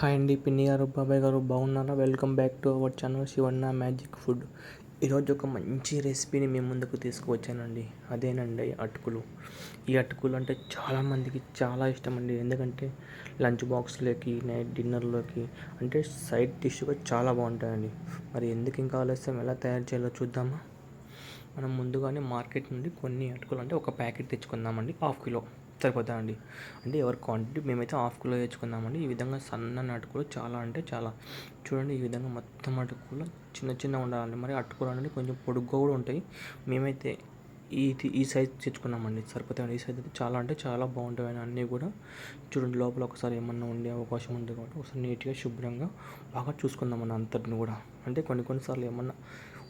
Hi అండి, పిన్ని గారు, బాబాయ్ గారు బాగున్నారా? Welcome back to our channel Shivanna magic food. ఈరోజు ఒక మంచి రెసిపీని మేము ముందుకు తీసుకువచ్చానండి. అదేనండి అటుకులు. ఈ అటుకులు అంటే చాలామందికి చాలా ఇష్టం అండి. ఎందుకంటే లంచ్ బాక్స్లోకి, నైట్ డిన్నర్లోకి అంటే సైడ్ డిష్గా చాలా బాగుంటాయండి. మరి ఎందుకు ఇంకా ఆలస్యం, ఎలా తయారు చేయాలో చూద్దామా? మనం ముందుగానే మార్కెట్ నుండి కొన్ని అటుకులు అంటే ఒక ప్యాకెట్ తెచ్చుకుందామండి. 1/2 కిలో సరిపోతాయండి. అంటే ఎవరి క్వాంటిటీ మేమైతే 1/2 కిలో తెచ్చుకుందామండి. ఈ విధంగా సన్న అటుకులు చాలా అంటే చాలా చూడండి. ఈ విధంగా మొత్తం అటుకులు చిన్న చిన్న ఉండాలండి. మరి అటుకులు అనేది కొంచెం పొడుగ్గా కూడా ఉంటాయి. మేమైతే ఈ సైజ్ తెచ్చుకున్నామండి. సరిపోతాయండి. ఈ సైజ్ అయితే చాలా అంటే చాలా బాగుంటాయి అన్నీ కూడా. చూడండి, లోపల ఒకసారి ఏమన్నా ఉండే అవకాశం ఉంది కాబట్టి ఒకసారి నీట్గా శుభ్రంగా బాగా చూసుకుందామని అంతటిని కూడా. అంటే కొన్నిసార్లు ఏమన్నా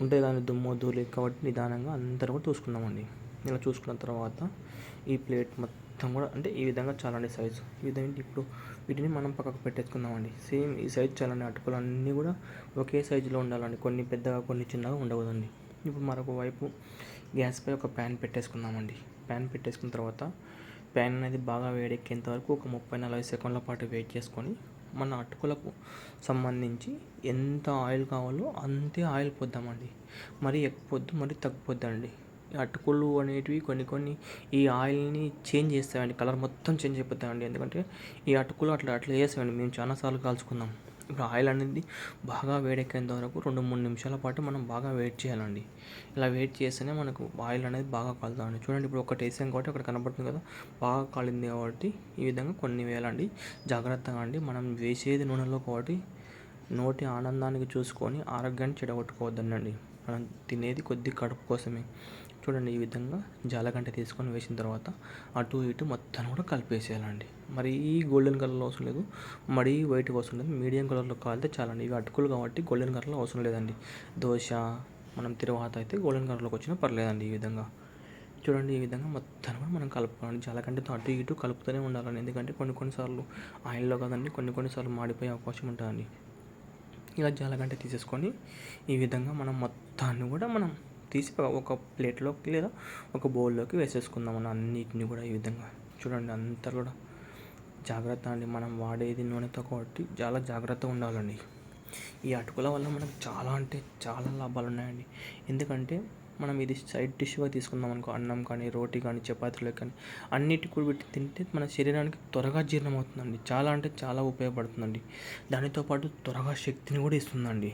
ఉంటే దాని దుమ్ము ధూళి కాబట్టి నిదానంగా అందరూ కూడా చూసుకుందామండి. ఇలా చూసుకున్న తర్వాత ఈ ప్లేట్ మొత్తం కూడా అంటే ఈ విధంగా చాలండి సైజు. ఈ విధంగా ఇప్పుడు వీటిని మనం పక్కకు పెట్టేసుకుందామండి. సేమ్ ఈ సైజు చాలండి. అటుకులు అన్నీ కూడా ఒకే సైజులో ఉండాలండి. కొన్ని పెద్దగా కొన్ని చిన్నగా ఉండకూడదండి. ఇప్పుడు మరొక వైపు గ్యాస్పై ఒక ప్యాన్ పెట్టేసుకుందామండి. ప్యాన్ పెట్టేసుకున్న తర్వాత ప్యాన్ అనేది బాగా వేడెక్కేంత వరకు ఒక 30-40 సెకండ్ల పాటు వెయిట్ చేసుకొని మన అటుకులకు సంబంధించి ఎంత ఆయిల్ కావాలో అంతే ఆయిల్ పోద్దామండి. మరీ ఎక్కువ వద్దు, మరీ తగ్గిపోద్దండి. అటుకులు అనేటివి కొన్ని ఈ ఆయిల్ని చేంజ్ చేస్తాయండి. కలర్ మొత్తం చేంజ్ అయిపోతాయండి. ఎందుకంటే ఈ అటుకులు అట్లా చేస్తామండి. మేము చాలాసార్లు కాల్చుకున్నాం. ఇప్పుడు ఆయిల్ అనేది బాగా వేడెక్కేంత వరకు 2-3 నిమిషాల పాటు మనం బాగా వెయిట్ చేయాలండి. ఇలా వెయిట్ చేస్తేనే మనకు ఆయిల్ అనేది బాగా కాలుతుందండి. చూడండి, ఇప్పుడు ఒకటి వేసాం కాబట్టి అక్కడ కనబడుతుంది కదా, బాగా కాలింది కాబట్టి ఈ విధంగా కొన్ని వేయాలండి. జాగ్రత్తగా అండి. మనం వేసేది నూనెలో కాబట్టి నోటి ఆనందానికి చూసుకొని ఆరోగ్యాన్ని చెడగొట్టుకోవద్దనండి. మనం తినేది కొద్ది కడుపు కోసమే. చూడండి, ఈ విధంగా జాలగంట తీసుకొని వేసిన తర్వాత అటు ఇటు మొత్తం కూడా కలిపేసేయాలండి. మరి ఈ గోల్డెన్ కలర్లో అవసరం లేదు, మరీ వైట్గా అవసరం లేదు, మీడియం కలర్లో కాలితే చాలండి. ఇవి అటుకులు కాబట్టి గోల్డెన్ కలర్లో అవసరం లేదండి. దోశ, మనం తిరువాత అయితే గోల్డెన్ కలర్లోకి వచ్చినా పర్లేదండి. ఈ విధంగా చూడండి, ఈ విధంగా మొత్తం కూడా మనం కలుపుకోవాలి. జాలగంటతో అటు ఇటు కలుపుతూనే ఉండాలండి. ఎందుకంటే కొన్నిసార్లు ఆయిల్లో కదండి కొన్నిసార్లు మాడిపోయే అవకాశం ఉంటుందండి. ఇలా జాలగంట తీసేసుకొని ఈ విధంగా మనం మొత్తాన్ని కూడా మనం తీసి ఒక ప్లేట్లోకి లేదా ఒక బౌల్లోకి వేసేసుకుందాం. మనం అన్నిటిని కూడా ఈ విధంగా చూడండి. అంతా కూడా జాగ్రత్త అండి. మనం వాడేది నూనెతో కాబట్టి చాలా జాగ్రత్తగా ఉండాలండి. ఈ అటుకుల వల్ల మనకు చాలా అంటే చాలా లాభాలు ఉన్నాయండి. ఎందుకంటే మనం ఇది సైడ్ డిష్గా తీసుకుందాం అనుకో, అన్నం కానీ, రోటీ కానీ, చపాతీలకు కానీ అన్నిటికి కూడా పెట్టి తింటే మన శరీరానికి త్వరగా జీర్ణం అవుతుందండి. చాలా అంటే చాలా ఉపయోగపడుతుందండి. దానితో పాటు త్వరగా శక్తిని కూడా ఇస్తుందండి.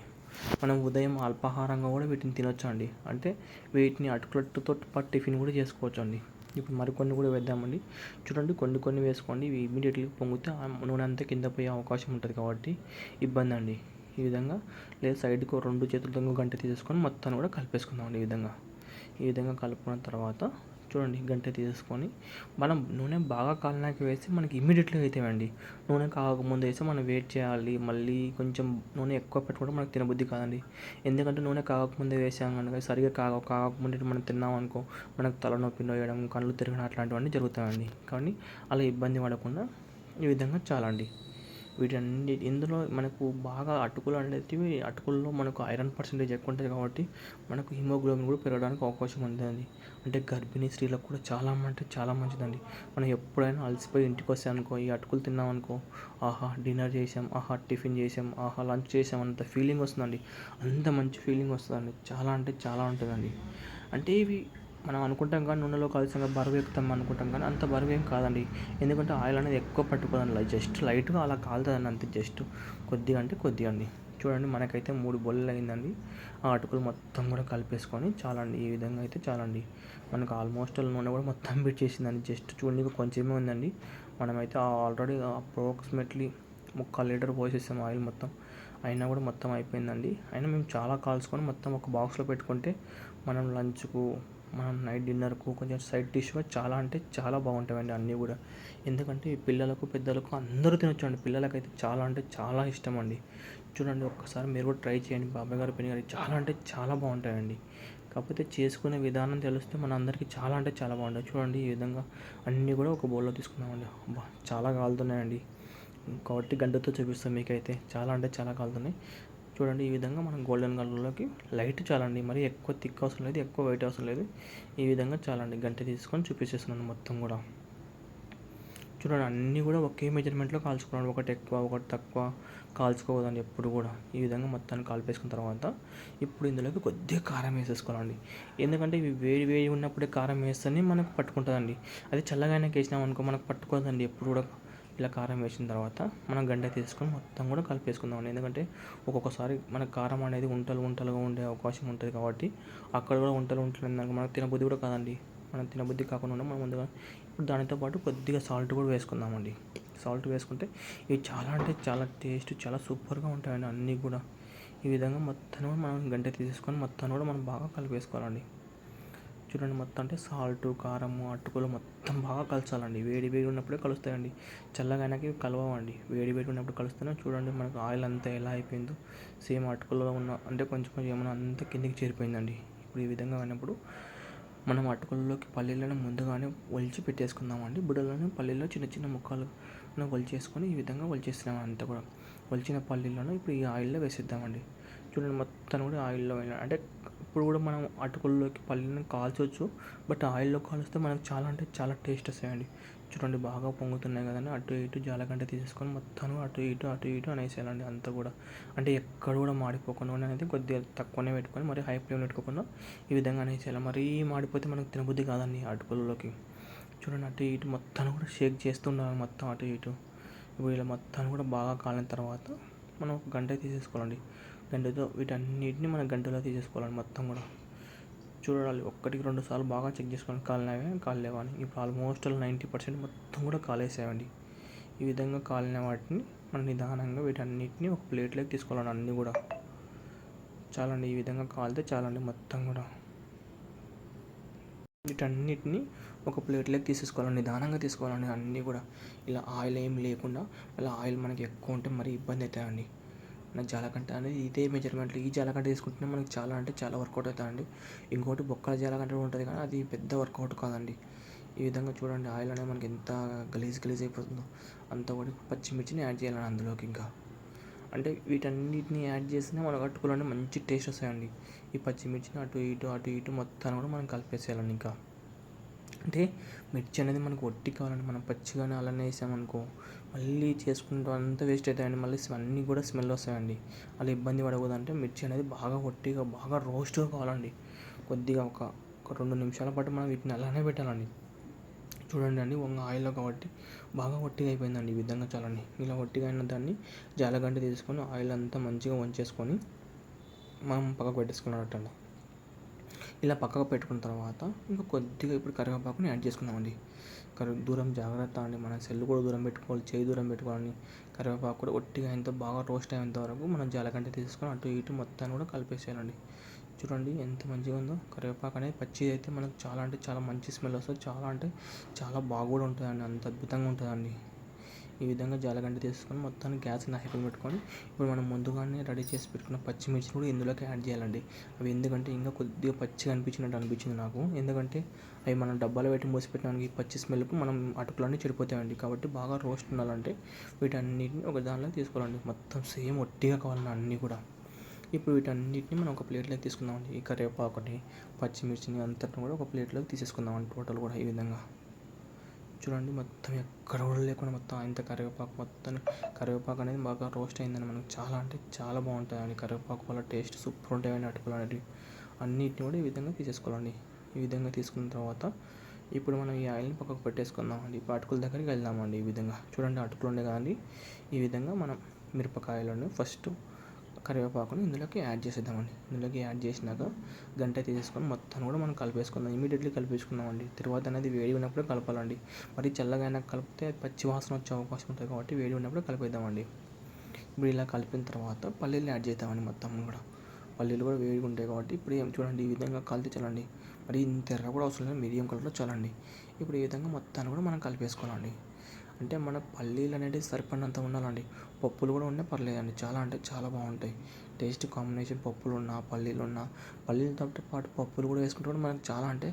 మనం ఉదయం అల్పాహారంగా కూడా వీటిని తినొచ్చు అండి. అంటే వీటిని అటుకులతో పాటు టిఫిన్ కూడా చేసుకోవచ్చు అండి. ఇప్పుడు మరికొన్ని కూడా వేద్దామండి. చూడండి, కొన్ని వేసుకోండి. ఇవి ఇమీడియట్లీ పొంగితే నూనె అంతా కింద పోయే అవకాశం ఉంటుంది కాబట్టి ఇబ్బంది అండి. ఈ విధంగా లేదా సైడ్కు 2 చేతులతో గంట తీసేసుకొని మొత్తాన్ని కూడా కలిపేసుకుందామండి. ఈ విధంగా కలుపుకున్న తర్వాత చూడండి, గంట తీసేసుకొని మనం నూనె బాగా కాలినాక వేసి మనకి ఇమీడియట్లీ అవుతాయండి. నూనె కాగకముందు వేసి మనం వెయిట్ చేయాలి. మళ్ళీ కొంచెం నూనె ఎక్కువ పెట్టుకుంటే మనకు తినబుద్ధి కాదండి. ఎందుకంటే నూనె కాగకముందే వేసాం కనుక సరిగ్గా కాగకముందే మనం తిన్నామనుకో మనకు తలనొప్పి నొయ్యడం, కళ్ళు తిరగడం అట్లాంటివన్నీ జరుగుతాయండి. కానీ అలా ఇబ్బంది పడకుండా ఈ విధంగా చాలండి. ఇందులో మనకు బాగా అటుకులు అనేటివి, అటుకుల్లో మనకు ఐరన్ పర్సెంటేజ్ ఎక్కువ ఉంటుంది కాబట్టి మనకు హిమోగ్లోబిన్ కూడా పెరగడానికి అవకాశం ఉంటుంది. అంటే గర్భిణీ స్త్రీలకు కూడా చాలా అంటే చాలా మంచిదండి. మనం ఎప్పుడైనా అలసిపోయి ఇంటికి వస్తామనుకో, ఈ అటుకులు తిన్నామనుకో, ఆహా డిన్నర్ చేసాం, ఆహా టిఫిన్ చేసాం, ఆహా లంచ్ చేసాం అంత ఫీలింగ్ వస్తుందండి. అంత మంచి ఫీలింగ్ వస్తుందండి. చాలా అంటే చాలా ఉంటుందండి. అంటే ఇవి మనం అనుకుంటాం కానీ నూనెలో కలిసాక బరువు ఎక్కుతాం అనుకుంటాం కానీ అంత బరువు ఏం కాదండి. ఎందుకంటే ఆయిల్ అనేది ఎక్కువ పట్టుకోదండి. జస్ట్ లైట్గా అలా కాలుతుందండి అంతే. జస్ట్ కొద్దిగా అంటే కొద్దిగా అండి. చూడండి, మనకైతే 3 బొల్లలు అయిందండి. ఆ అటుకులు మొత్తం కూడా కలిపేసుకొని చాలండి. ఈ విధంగా అయితే చాలండి. మనకు ఆల్మోస్ట్ నూనె కూడా మొత్తం చేసిందండి. జస్ట్ చూడండి, కొంచెమే ఉందండి. మనమైతే ఆల్రెడీ అప్రాక్సిమేట్లీ 1/4 లీటర్ పోసేసాం ఆయిల్ మొత్తం. అయినా కూడా మొత్తం అయిపోయిందండి. అయినా మేము చాలా కాల్చుకొని మొత్తం ఒక బాక్స్లో పెట్టుకుంటే మనం లంచ్కు, మనం నైట్ డిన్నర్కు కొంచెం సైడ్ డిష్గా చాలా అంటే చాలా బాగుంటాయండి అన్నీ కూడా. ఎందుకంటే పిల్లలకు పెద్దలకు అందరూ తినొచ్చండి. పిల్లలకైతే చాలా అంటే చాలా ఇష్టం అండి. చూడండి, ఒక్కసారి మీరు కూడా ట్రై చేయండి. బాబాయ్ గారు, పిన్ని గారు చాలా అంటే చాలా బాగుంటాయండి. కాకపోతే చేసుకునే విధానం తెలిస్తే మన అందరికీ చాలా అంటే చాలా బాగుంటాయి. చూడండి, ఈ విధంగా అన్నీ కూడా ఒక బౌల్లో తీసుకున్నామండి. అబ్బా, చాలా కాలుతున్నాయండి కాబట్టి గంటతో చూపిస్తాం మీకైతే. చాలా అంటే చాలా కాలుతున్నాయి. చూడండి, ఈ విధంగా మనం గోల్డెన్ కలర్లోకి లైట్ చాలండి. మరి ఎక్కువ థిక్ అవసరం లేదు, ఎక్కువ వైట్ అవసరం లేదు. ఈ విధంగా చాలండి. గంట తీసుకొని చూపించేస్తున్నాను మొత్తం కూడా. చూడండి అన్నీ కూడా ఒకే మెజర్మెంట్లో కాల్చుకోవాలి. ఒకటి ఎక్కువ ఒకటి తక్కువ కాల్చుకోవద్దండి ఎప్పుడు కూడా. ఈ విధంగా మొత్తాన్ని కలిపేసుకున్న తర్వాత ఇప్పుడు ఇందులోకి కొద్దిగా కారం వేసేసుకోవాలండి. ఎందుకంటే ఇవి వేడి వేడి ఉన్నప్పుడే కారం వేస్తేనే మనకు పట్టుకుంటుందండి. అది చల్లగానే వేసినామనుకో మనకు పట్టుకోదండి ఎప్పుడు కూడా. ఇలా కారం వేసిన తర్వాత మనం గంట తీసుకొని మొత్తం కూడా కలిపేసుకుందామండి. ఎందుకంటే ఒక్కొక్కసారి మన కారం అనేది ఉంటలుగా ఉండే అవకాశం ఉంటుంది కాబట్టి అక్కడ కూడా ఉంటలు మనకు తినబుద్ధి కూడా కాదండి. మనం తినబుద్ధి కాకుండా మనం ముందుగా ఇప్పుడు దానితో పాటు కొద్దిగా సాల్ట్ కూడా వేసుకుందామండి. సాల్ట్ వేసుకుంటే ఇవి చాలా అంటే చాలా టేస్ట్ చాలా సూపర్గా ఉంటాయండి అన్నీ కూడా. ఈ విధంగా మొత్తం కూడా మనం గంట తీసేసుకొని మొత్తం కూడా మనం బాగా కలిపేసుకోవాలండి. చూడండి మొత్తం అంటే సాల్ట్ కారము అటుకులు మొత్తం బాగా కలచాలండి. వేడి వేడి ఉన్నప్పుడే కలుస్తాయండి. చల్లగానకి కలవండి. వేడి వేడి ఉన్నప్పుడు కలుస్తేనే చూడండి మనకు ఆయిల్ అంతా ఎలా అయిపోయిందో సేమ్ అటుకుల్లో ఉన్న అంటే కొంచెం కొంచెం ఏమైనా అంతా కిందికి చేరిపోయిందండి. ఇప్పుడు ఈ విధంగా అయినప్పుడు మనం అటుకుల్లోకి పల్లీలను ముందుగానే ఒలిచి పెట్టేసుకుందామండి. బుడలోనే పల్లీలో చిన్న చిన్న ముక్కలు ఒలిచేసుకొని ఈ విధంగా ఒలిచేస్తున్నాం అంతా కూడా. ఒలిచిన పల్లీలను ఇప్పుడు ఈ ఆయిల్లో వేసేద్దామండి. చూడండి మొత్తం కూడా ఆయిల్లో అంటే ఇప్పుడు కూడా మనం అటుకుల్లోకి పల్లీలను కాల్చవచ్చు. బట్ ఆయిల్లో కాలిస్తే మనకు చాలా అంటే చాలా టేస్ట్ వస్తాయండి. చూడండి బాగా పొంగుతున్నాయి కదండి. అటు ఇటు జాలగంట తీసేసుకొని మొత్తం అటు ఇటు అనేసేయాలండి అంతా కూడా. అంటే ఎక్కడ కూడా మాడిపోకుండా అనేది కొద్దిగా తక్కువనే పెట్టుకొని మరి హై ఫ్లేమ్ పెట్టుకోకుండా ఈ విధంగా అనేసేయాలి. మరీ మాడిపోతే మనకు తినబుద్ధి కాదండి అటుకులలోకి. చూడండి అటు ఇటు మొత్తాన్ని కూడా షేక్ చేస్తూ ఉండాలి మొత్తం అటు ఇటు. ఇప్పుడు ఇలా మొత్తాన్ని కూడా బాగా కాలిన తర్వాత మనం ఒక గంట తీసేసుకోవాలండి. గంటతో వీటన్నిటిని మనం గంటలో తీసేసుకోవాలండి మొత్తం కూడా. చూడాలి 1-2 సార్లు బాగా చెక్ చేసుకోండి కాలేవా అని. ఇప్పుడు ఆల్మోస్ట్ 90% మొత్తం కూడా కాలేసాయండి. ఈ విధంగా కాలిన వాటిని మనం నిదానంగా వీటన్నిటిని ఒక ప్లేట్లోకి తీసుకోవాలండి అన్నీ కూడా. చాలండి ఈ విధంగా కాలితే చాలండి మొత్తం కూడా. వీటన్నిటిని ఒక ప్లేట్లోకి తీసేసుకోవాలండి. నిదానంగా తీసుకోవాలండి అన్నీ కూడా. ఇలా ఆయిల్ ఏం లేకుండా అలా ఆయిల్ మనకి ఎక్కువ ఉంటే మరీ ఇబ్బంది అవుతాయండి. మన జాలగంట అనేది ఇదే మెజర్మెంట్లో ఈ జాలగంట తీసుకుంటే మనకి చాలా అంటే చాలా వర్కౌట్ అవుతుందండి. ఇంకోటి బొక్కల జాలగంట ఉంటుంది కానీ అది పెద్ద వర్కౌట్ కాదండి. ఈ విధంగా చూడండి ఆయిల్ అనేది మనకి ఎంత గలీజ్ అయిపోతుందో అంత కూడా పచ్చిమిర్చిని యాడ్ చేయాలండి అందులోకి. ఇంకా అంటే వీటన్నిటిని యాడ్ చేస్తేనే మనకు అటుకులు మంచి టేస్ట్ వస్తాయండి. ఈ పచ్చిమిర్చిని అటు ఇటు మొత్తాన్ని కూడా మనం కలిపేసేయాలండి. ఇంకా అంటే మిర్చి అనేది మనకు ఒట్టి కావాలండి. మనం పచ్చిగానే అలానే వేసామనుకో మళ్ళీ చేసుకుంటూ అంతా వేస్ట్ అవుతాయండి. మళ్ళీ అన్నీ కూడా స్మెల్ వస్తాయండి. అలా ఇబ్బంది పడకూడదంటే మిర్చి అనేది బాగా ఒట్టిగా బాగా రోస్ట్గా కావాలండి. కొద్దిగా ఒక 2 నిమిషాల పాటు మనం వీటిని అలానే పెట్టాలండి. చూడండి అండి ఆయిల్లో కాబట్టి బాగా ఒట్టిగా అయిపోయిందండి. ఈ విధంగా చాలండి. ఇలా ఒట్టిగా అయిన దాన్ని జాలగంట తీసుకొని ఆయిల్ అంతా మంచిగా వంచేసుకొని మనం పక్కకు పెట్టేసుకున్నట్టండి. ఇలా పక్కకు పెట్టుకున్న తర్వాత ఇంకా కొద్దిగా ఇప్పుడు కరివేపాకుని యాడ్ చేసుకుందామండి. దూరం జాగ్రత్త అండి. మన సెల్ కూడా దూరం పెట్టుకోవాలి, చేయి దూరం పెట్టుకోవాలని. కరివేపాకు కూడా ఒట్టిగా ఎంత బాగా రోస్ట్ అయ్యేంత వరకు మనం జాలగంట తీసుకొని అటు ఇటు మొత్తాన్ని కూడా కలిపేసేయాలండి. చూడండి ఎంత మంచిగా ఉందో. కరివేపాకు అనేది పచ్చిది అయితే మనకు చాలా అంటే చాలా మంచి స్మెల్ వస్తుంది. చాలా అంటే చాలా బాగా కూడా ఉంటుందండి. అంత అద్భుతంగా ఉంటుందండి. ఈ విధంగా జాలగంట తీసుకొని మొత్తాన్ని గ్యాస్ని హైలో పెట్టుకొని ఇప్పుడు మనం ముందుగానే రెడీ చేసి పెట్టుకున్న పచ్చిమిర్చి కూడా ఇందులోకి యాడ్ చేయాలండి. అవి ఎందుకంటే ఇంకా కొద్దిగా పచ్చిగా అనిపించింది నాకు. ఎందుకంటే అవి మనం డబ్బాలో పెట్టి మూసి పెట్టడానికి పచ్చి స్మెల్కు మనం అటుకులన్నీ చెడిపోతాయండి. కాబట్టి బాగా రోస్ట్ ఉండాలంటే వీటన్నిటిని ఒక దానిలో తీసుకోవాలండి. మొత్తం సేమ్ ఒట్టిగా కావాలండి అన్నీ కూడా. ఇప్పుడు వీటన్నిటిని మనం ఒక ప్లేట్లోకి తీసుకుందామండి. ఈ కరివేపాకుని పచ్చిమిర్చిని అంతటిని కూడా ఒక ప్లేట్లోకి తీసేసుకుందామండి టోటల్ కూడా. ఈ విధంగా చూడండి మొత్తం ఎక్కడ కూడా లేకుండా మొత్తం ఇంత కరివేపాకు అనేది బాగా రోస్ట్ అయిందండి. మనకు చాలా అంటే చాలా బాగుంటుందండి. కరివేపాకు వల్ల టేస్ట్ సూపర్ ఉంటాయండి అటుకులు అనేవి. అన్నిటిని కూడా ఈ విధంగా తీసేసుకోవాలండి. ఈ విధంగా తీసుకున్న తర్వాత ఇప్పుడు మనం ఈ ఆయిల్ని పక్కకు పెట్టేసుకుందామండి. ఇప్పుడు అటుకుల దగ్గరికి వెళ్దామండి. ఈ విధంగా చూడండి అటుకులు ఉండే కానీ ఈ విధంగా మనం మిరపకాయలను ఫస్ట్ కరివేపాకుని ఇందులోకి యాడ్ చేసేద్దామండి. ఇందులోకి యాడ్ చేసినాక గంట తీసేసుకొని మొత్తం కూడా మనం కలిపేసుకుందాం. ఇమీడియట్లీ కలిపేసుకుందామండి. తర్వాత అనేది వేడి ఉన్నప్పుడే కలపాలండి. మరి చల్లగా అయినా కలిపితే పచ్చి వాసన వచ్చే అవకాశం ఉంటుంది కాబట్టి వేడి ఉన్నప్పుడు కలిపేద్దామండి. ఇప్పుడు ఇలా కలిపిన తర్వాత పల్లీలు యాడ్ చేద్దామండి. మొత్తం కూడా పల్లీలు కూడా వేడిగా ఉంటాయి కాబట్టి ఇప్పుడు చూడండి ఈ విధంగా కలిపి చాలండి. మరి ఇంత ఎర్ర కూడా అవసరం లేదు, మీడియం కలర్లో చాలండి. ఇప్పుడు ఈ విధంగా మొత్తాన్ని కూడా మనం కలిపేసుకోవాలండి. అంటే మన పల్లీలు అనేవి సరిపడినంత ఉండాలండి. పప్పులు కూడా ఉన్నా పర్లేదండి. చాలా అంటే చాలా బాగుంటాయి టేస్ట్ కాంబినేషన్. పల్లీలతో పాటు పప్పులు కూడా వేసుకుంటే కూడా మనకు చాలా అంటే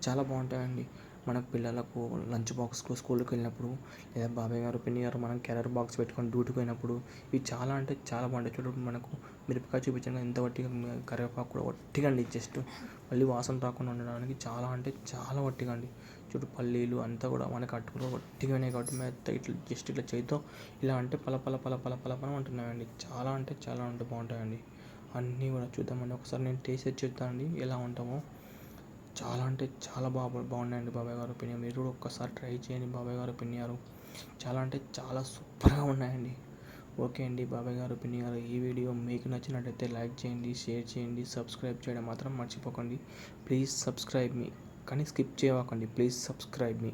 చాలా బాగుంటాయండి. మన పిల్లలకు లంచ్ బాక్స్కు స్కూల్కి వెళ్ళినప్పుడు లేదా బాబాయ్ గారు పిన్ని గారు మనం క్యారియర్ బాక్స్ పెట్టుకొని డ్యూటీకి పోయినప్పుడు ఇవి చాలా అంటే చాలా బాగుంటాయి. చూడండి మనకు మిరపకాయ చూపించాను ఎంత వట్టిగా, కరివేపాకు కూడా వట్టిగా అండి. జస్ట్ మళ్ళీ వాసన రాకుండా ఉండడానికి చాలా అంటే చాలా వట్టిగా అండి. చూడు పల్లీలు అంతా కూడా మనకు అటుకులు గట్టిగా ఉన్నాయి కాబట్టి మెత్త ఇట్లా జస్ట్ ఇట్లా చేతితో ఇలా అంటే పల పల పల పల పల పల అంటున్నాయండి. చాలా అంటే బాగుంటాయండి. అన్నీ కూడా చూద్దామండి. ఒకసారి నేను టేస్ట్ చేసి చెప్తానండి ఎలా ఉంటామో. చాలా అంటే చాలా బాగున్నాయండి బాబాయ్ గారు పినియర్. మీరు కూడా ఒక్కసారి ట్రై చేయండి బాబాయ్ గారు పినియర్. చాలా అంటే చాలా సూపర్గా ఉన్నాయండి. ఓకే అండి బాబాయ్ గారు పినియర్, ఈ వీడియో మీకు నచ్చినట్టయితే లైక్ చేయండి, షేర్ చేయండి, సబ్స్క్రైబ్ చేయడం మాత్రం మర్చిపోకండి. ప్లీజ్ సబ్స్క్రైబ్ మీ, కానీ స్కిప్ చేయకండి. Please subscribe me.